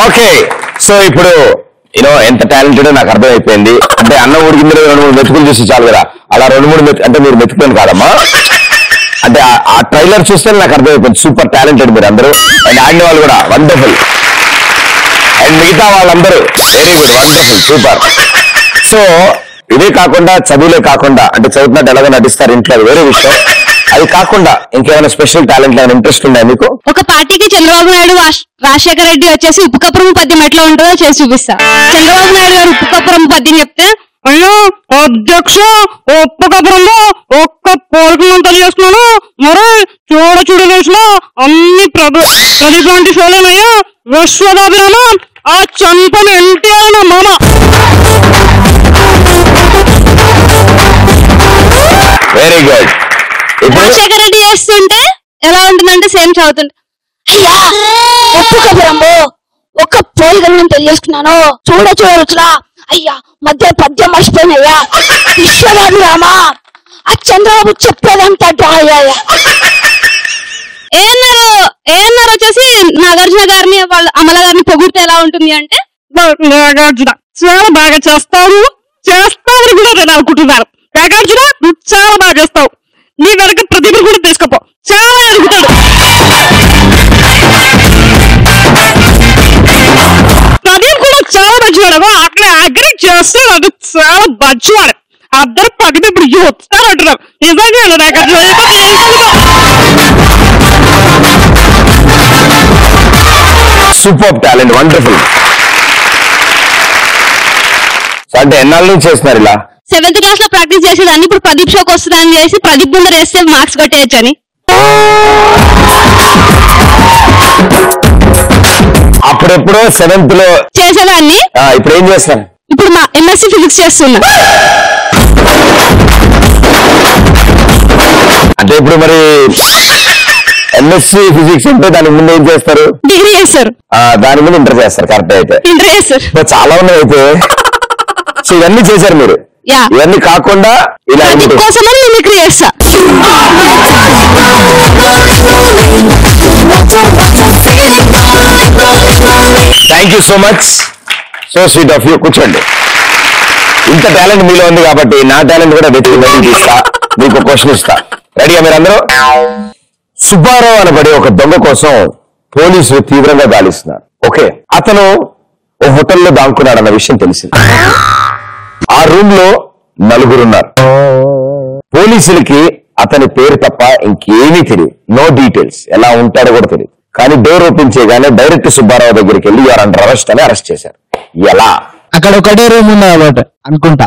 Okay, so ఇప్పుడు ఎంత talented నాకు అర్థమైపోయింది. అంటే అన్నం ఉడికింది 2-3 మెతుకులు చూసి చాలు కదా, అలా 2-3 అంటే మీరు మెతుకుని కాదమ్మా, అంటే ఆ ట్రైలర్ చూస్తే నాకు అర్థమైపోయింది సూపర్ టాలెంటెడ్ మీరు అందరూ. అండ్ ఆడిన వాళ్ళు కూడా వండర్ఫుల్, అండ్ మిగతా వాళ్ళందరూ very good, wonderful, super. So ఇదే కాకుండా చదువులే కాకుండా, అంటే చదువుతున్నట్టు ఎలాగో నటిస్తారు ఇంట్లో, అది వేరే విషయం. అది కాకుండా ఇంకేమైనా స్పెషల్ టాలెంట్ ఏమైనా ఇంట్రెస్ట్ ఉన్నాయా మీకు? ఒక పార్టీకి చంద్రబాబు నాయుడు రాజశేఖర రెడ్డి వచ్చేసి ఉప్పుకపురం పద్యం ఎట్లా ఉంటుందో చేసి చూపిస్తా. చంద్రబాబు నాయుడు గారు ఉప్పుకపురం పద్యం చెప్తే, అయ్యో అధ్యక్ష ఉప్పుకపురంలో ఒక్క పోలికలంతా చేసుకున్నాను, మరి చూడలేసిన అన్ని ప్రతిలాంటి షోలేనయ్యా, విశ్వదాభిరామ ఆ చంపని ఎన్టీఆర్ నా మామ. Very good. రాజశేఖర రెడ్డి చేస్తుంటే ఎలా ఉంటుందంటే సేమ్ చదువుతుంటే, అయ్యా ఉప్పుకపురంలో ఒక్క పోలికలను తెలియజేసుకున్నాను, చూడరా అయ్యా మధ్య పద్యం మర్చిపోయినయ్యా, విశ్వనాథరామా ఆ చంద్రబాబు చెప్పేదంతా డ్రా అయ్యాయా. ఏఎన్ఆర్ వచ్చేసి నాగార్జున గారిని వాళ్ళ అమల గారిని పొగిడితే ఎలా ఉంటుంది అంటే, నాగార్జున చాలా బాగా చేస్తావు కూడా నేను అనుకుంటున్నాను, నాగార్జున నువ్వు చాలా బాగా చేస్తావు, నీ వెనక ప్రతిభ కూడా తీసుకపో, చాలా ఎదుగుతాడు. ప్రదీప్ కూడా చాలా మంచివాడు, అక్కడ అగ్రి చేస్తే నాకు చాలా మంచివాడు, అందరు పక్కన ఇప్పుడు వస్తారు అంటున్నారు. నిజంగా నాగార్జున సూపర్ టాలెంట్, వండర్ఫుల్. అంటే ఎన్నాళ్ళ నుంచి చేస్తున్నారు ఇలా? 7th క్లాస్ లో ప్రాక్టీస్ చేసేదాన్ని, ఇప్పుడు ప్రదీప్ షోకి వస్తుందని చేసి ప్రదీప్ ముందర వేస్తే మార్క్స్ కొట్టేయచ్చు అని. అప్పుడెప్పుడో 7th లో చేసేదాన్ని, ఇప్పుడు ఏం చేస్తాను? ఇప్పుడు మా ఎంఎస్సీ ఫిజిక్స్ చేస్తున్నా. అంటే ఇప్పుడు మరి ఎంఎస్సీ ఫిజిక్స్ అంటే దాని ముందు ఏం చేస్తారు? డిగ్రీ చేస్తారు. దాని ముందు ఇంటర్ చేస్తారు. కరెక్ట్. అయితే ఇంటర్ చేస్తారు. చాలా ఉన్నాయి అయితే. సో ఇవన్నీ చేశారు మీరు. ఇవన్నీ కాకుండా ఇలా కోసమని మిమిక్రీ చేస్తా. Thank you so much, so sweet of you. కూర్చోండి. ఇంత టాలెంట్ మీలో ఉంది కాబట్టి నా టాలెంట్ కూడా వెతికి బయటికి ఇస్తా. మీకు క్వశ్చన్ ఇస్తా. రెడీగా మీరందరూ? సుబ్బారావు అనబడే ఒక దొంగ కోసం పోలీసులు తీవ్రంగా గాలిస్తున్నారు. ఓకే, అతను ఓ హోటల్లో దాక్కున్నాడు అన్న విషయం తెలిసింది. ఆ రూమ్ లో 4 ఉన్నారు. పోలీసులకి అతని పేరు తప్ప ఇంకేమీ తెలియదు. నో డీటెయిల్స్, ఎలా ఉంటాడో కూడా తెలియదు. కానీ డోర్ ఓపెన్ చేయగానే డైరెక్ట్ సుబ్బారావు దగ్గరికి వెళ్ళి యూఆర్ అండర్ అరెస్ట్ అని అరెస్ట్ చేశారు. ఎలా? అక్కడ ఒకటే రూమ్ ఉంది అన్నమాట అనుకుంటా.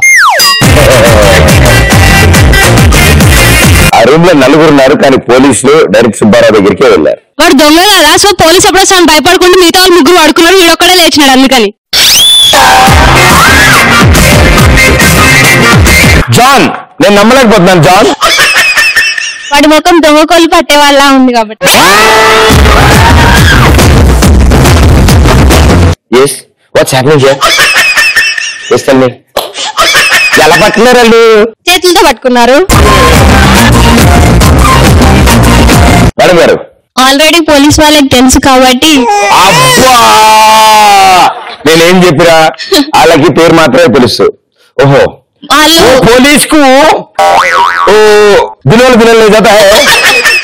ఆ రూమ్ లో 4 ఉన్నారు, కానీ పోలీసులు డైరెక్ట్ సుబ్బారావు దగ్గరికే వెళ్ళారు. వాడు దొంగ కదా, సో పోలీసు ఎప్పుడు వస్తాను భయపడకుండా మిగతా వాళ్ళు 3 పడుకున్నారు, వీడొక్కడే లేచినాడు. అందుకని జాన్, నేను నమ్మలేకపోతున్నాను జాన్. వాడి ముఖం దొంగ కోళ్ళు పట్టే వాళ్ళ ఉంది కాబట్టి. Yes, what's happening here? Yes, tell me. ఎలా పట్టుకున్నారు వాళ్ళు? చేతులతో పట్టుకున్నారు. మేడం గారు, ఆల్రెడీ పోలీస్ వాళ్ళకి తెలుసు కాబట్టి. అబ్బా, నేనేం చెప్పిరా, వాళ్ళకి పేరు మాత్రమే తెలుసు. ఓహో, पुलिस को दिनों दिनों ले जाता है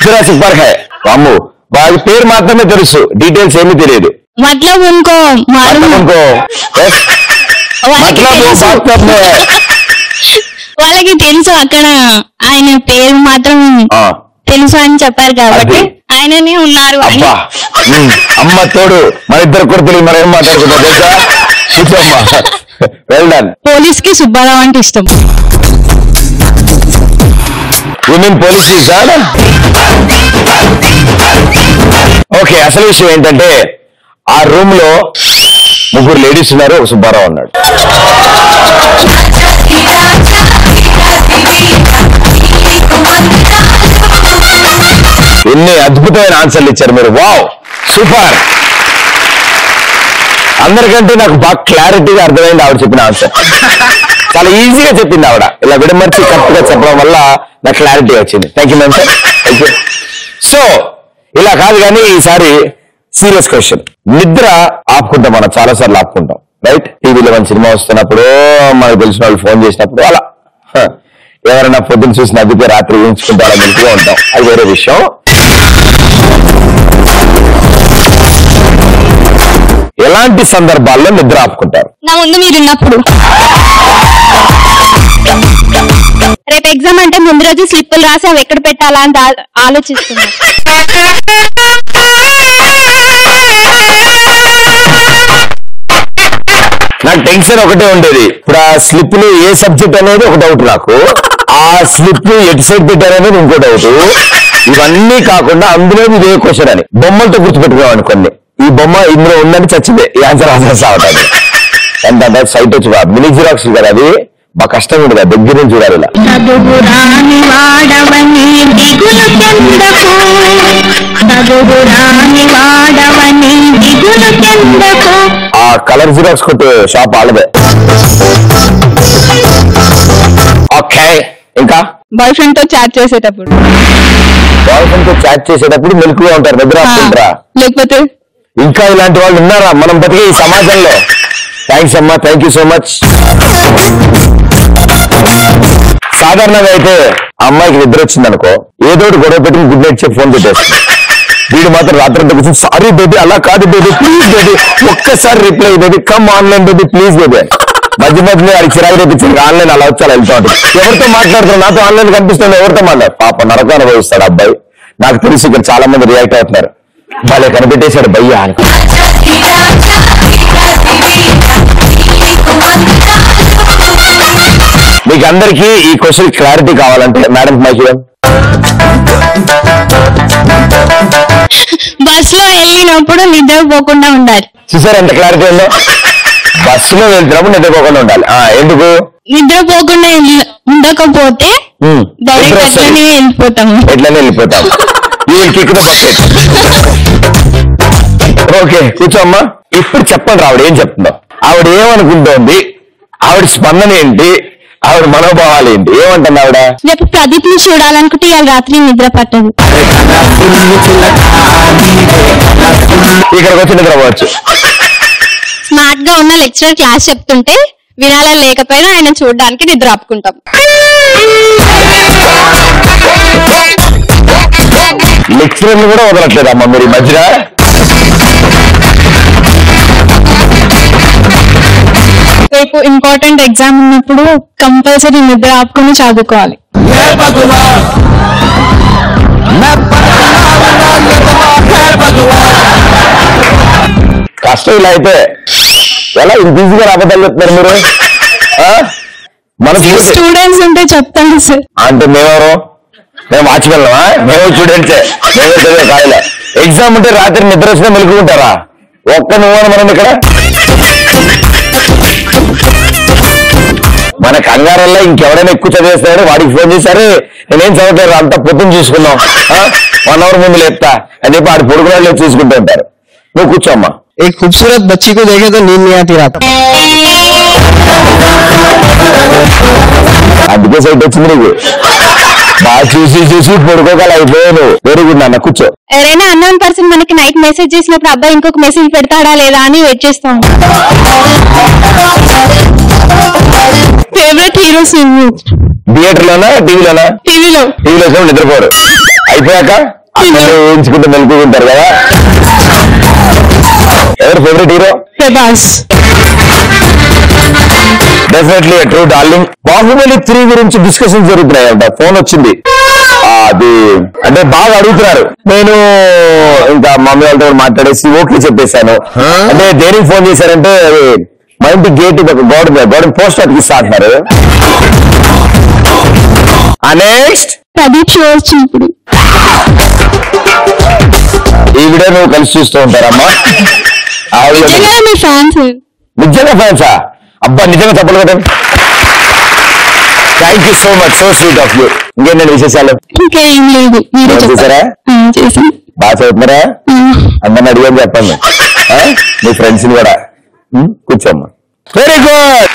जुरासिक पार्क है वामू बाकी पेर मात्रమే తెలుసు డీటెయిల్స్ ఏమీ తెలియదు मतलब उनको मालूम उनको मतलब వాళ్ళకి తెలుసు అక్కడ ఆయన పేరు మాత్రం తెలుసు అని చెప్పారు కాబట్టి ఆయననే ఉన్నారు అని అమ్మ తోడు మన ఇద్దరు కొడుకులు మరేం మాట్లాడుకుంటారు తెలుసా కూర్చోమ్మా వెల్ డన్ పోలీస్ కి సుబ్బారావు అంటే ఇష్టం you mean police is okay అసలు విషయం ఏంటంటే ఆ రూమ్ లో ముగ్గురు లేడీస్ ఉన్నారు ఒక సుబ్బారావు ఉన్నాడు ఎన్ని అద్భుతమైన ఆన్సర్లు ఇచ్చారు మీరు వావ్ సూపర్ అందరికంటే నాకు బాగా క్లారిటీగా అర్థమైంది ఆవిడ చెప్పిన ఆన్సర్ చాలా ఈజీగా చెప్పింది ఆవిడ ఇలా విడమర్చి కరెక్ట్ గా చెప్పడం వల్ల నాకు క్లారిటీ వచ్చింది thank you ma'am sir thank you so ఇలా కాదు కానీ ఈసారి సీరియస్ క్వశ్చన్. నిద్ర ఆపుకుంటాం మనం, చాలా సార్లు ఆపుకుంటాం, రైట్? టీవీలో మన సినిమా వస్తున్నప్పుడు, మనకు తెలిసిన వాళ్ళు ఫోన్ చేసినప్పుడు, అలా ఎవరైనా పొద్దున్న చూసి నవ్వితే రాత్రి ఊహించుకుంటారా మెలుకుగా ఉంటాం, అది వేరే విషయం. ఎలాంటి సందర్భాల్లో నిద్ర ఆపుకుంటారు? నా ముందు మీరున్నప్పుడు. రేపు ఎగ్జామ్ అంటే ముందు రోజు స్లిప్పులు రాసి అవి ఎక్కడ పెట్టాలా అని ఆలోచిస్తున్నా. నాకు టెన్షన్ ఒకటే ఉండేది, ఇప్పుడు ఆ స్లిప్లు ఏ సబ్జెక్ట్ అనేది ఒక డౌట్, నాకు ఆ స్లిప్ ఎటు సైడ్ పెట్టారనేది ఇంకో డౌట్. ఇవన్నీ కాకుండా అందులో ఇదే క్వశ్చన్ అని బొమ్మలతో గుర్తుపెట్టుకున్నాం కొన్ని. ఈ బొమ్మ ఇందులో ఉందని చచ్చిందే, ఈ ఆన్సర్ రావటానికి ఎంత సైట్ వచ్చి మినీ జిరాక్స్ కదా, అది బాగా కష్టంగా ఉండదు, దగ్గర నుంచి చూడాలి. ఇలా ఆ కలర్ జిరాక్స్ కొట్టే షాప్ వాళ్ళదే. ఓకే, ఇంకా బాయ్ ఫ్రెండ్ తో చాట్ చేసేటప్పుడు. బాయ్ ఫ్రెండ్ తో చాట్ చేసేటప్పుడు మెలకుగా ఉంటారు, నిద్ర ఆపుకుంటారా? లేకపోతే ఇంకా ఇలాంటి వాళ్ళు ఉన్నారా మనం బతికే ఈ సమాజంలో? థ్యాంక్స్ అమ్మా, థ్యాంక్ యూ సో మచ్. సాధారణంగా అయితే అమ్మాయికి నిద్ర వచ్చింది అనుకో, ఏదో గొడవ పెట్టుకుని గుడ్ నైట్ చెప్పి ఫోన్ పెట్టేస్తుంది. వీడు మాత్రం రాత్రి కూర్చొని సారీ బేబీ, అలా కాదు బేబీ, ప్లీజ్ బేబీ, ఒక్కసారి reply baby, come online baby, please baby. మధ్య మధ్యలో అది చిరాకు రేపించింది, ఆన్లైన్ అలా వచ్చి అలా వెళ్తా ఉంటుంది. ఎవరితో మాట్లాడుతున్నారు? నాతో ఆన్లైన్ కనిపిస్తుంది, ఎవరితో మాట్లాడు? పాప నరకం అనుభవిస్తాడు అబ్బాయి. నాకు తెలిసి ఇక్కడ చాలా మంది రియాక్ట్ అవుతున్నారు, వాళ్ళే కనిపెట్టేశాడు భయ్యా అని. మీకు అందరికీ ఈ క్వశ్చన్ క్లారిటీ కావాలంటే మేడం మైక్ ఇవ్వండి. బస్ లో వెళ్ళినప్పుడు నిద్రపోకుండా ఉండాలి. చూసారు ఎంత క్లారిటీ ఉందో? బస్సులో వెళ్తున్నప్పుడు నిద్రపోకుండా ఉండాలి. ఎందుకు? నిద్రపోకుండా ఉండకపోతే డైరెక్ట్ ఎట్లనే వెళ్ళిపోతాము. ఓకే, కూర్చోమ్మా. ఇప్పుడు చెప్పండి ఆవిడ ఏం చెప్తుందో, ఆవిడ ఏమనుకుంటోంది, ఆవిడ స్పందన ఏంటి, ఆవిడ మనోభావాలు ఏంటి, ఏమంటుంది ఆవిడ? రేపు ప్రదీప్ ని చూడాలనుకుంటే ఇవాళ రాత్రి నిద్ర పట్టదు. ఇక్కడికి వచ్చి నిద్రపోవచ్చు. స్మార్ట్ గా ఉన్న లెక్చరర్ క్లాస్ చెప్తుంటే వినాలని లేకపోయినా ఆయన చూడడానికి నిద్ర ఆపుకుంటాం. లెక్చరర్లు కూడా వదలట్లేదమ్మా మీరు ఈ మధ్య. రేపు ఇంపార్టెంట్ ఎగ్జామ్ ఉన్నప్పుడు కంపల్సరీ నిద్ర ఆపుకుని చదువుకోవాలి. కష్టం ఇలా అయితే ఎలా ఇంత ఈజీగా రాబద్దాలు చెప్తున్నారు మీరు? మనకి స్టూడెంట్స్ ఉంటే చెప్తాను సార్. అంటే మేమెవరు? మేము వాచ్మెన్లమా? మేము స్టూడెంట్సే, మేము చదివే కాయలే. ఎగ్జామ్ ఉంటే రాత్రి నిద్ర వచ్చినా మెలుకుంటారా? ఒక్క నువ్వు మనం ఇక్కడ మన కంగారల్లా ఇంకెవరైనా ఎక్కువ చదివేస్తాడు, వాడికి ఫోన్ చేశారు, నేనేం చదవట్లేదు అంతా పొద్దున్న చూసుకున్నాం, 1 hour ముందు లేపుతా అని చెప్పి ఆడు పొడుగునాళ్ళు చూసుకుంటూ ఉంటారు. నువ్వు కూర్చోమ్మా. एक खूबसूरत बच्ची को देखे तो नींद नहीं आती रात. అందుకే సైట్ వచ్చింది నీకు. బాగా చూసి చూసి పొడుకోగల అయిపోయాను. వెరీ గుడ్ నాన్న, కూర్చో. ఎవరైనా అన్నోన్ పర్సన్ మనకి నైట్ మెసేజ్ చేసినప్పుడు అబ్బాయి ఇంకొక మెసేజ్ పెడతాడా లేదా అని వెయిట్ చేస్తాం. ఫేవరెట్ హీరోస్ థియేటర్ లోనా టీవీలోనా? టీవీలో నిద్రపోరు, అయిపోయాక ఊహించుకుంటూ మెలుకుంటారు కదా. ఎవరు favourite hero? Prabhas. Definitely true darling. Baahubali 3 గురించి డిస్కషన్ జరుగుతున్నాయంట, ఫోన్ వచ్చింది. అది అంటే బాగా అడుగుతున్నారు. నేను ఇంకా మమ్మీ వాళ్ళతో మాట్లాడేసి ఓకే చెప్పేశాను. అంటే దేనికి ఫోన్ చేశారంటే మా ఇంటి గేట్ గోడ పోస్ట్ అతికిస్తా అంటున్నారు. నెక్స్ట్ ప్రదీప్ షో వచ్చినప్పుడు ఈ వీడియో నువ్వు కలిసి చూస్తూ ఉంటారమ్మా. మీ ఫ్యాన్స్. నిజంగా ఫ్యాన్సా? అబ్బా నిజంగా చెప్పలు కదా. Thank you so much, so sweet of you. ఇంకేంటండి విశేషాలు? ఇంకేం లేదు, చూసారా? బాగా చదువుతున్నారా? అందరిని అడిగాని చెప్పండి, మీ ఫ్రెండ్స్ ని కూడా. కూర్చోమ్మా. Very good.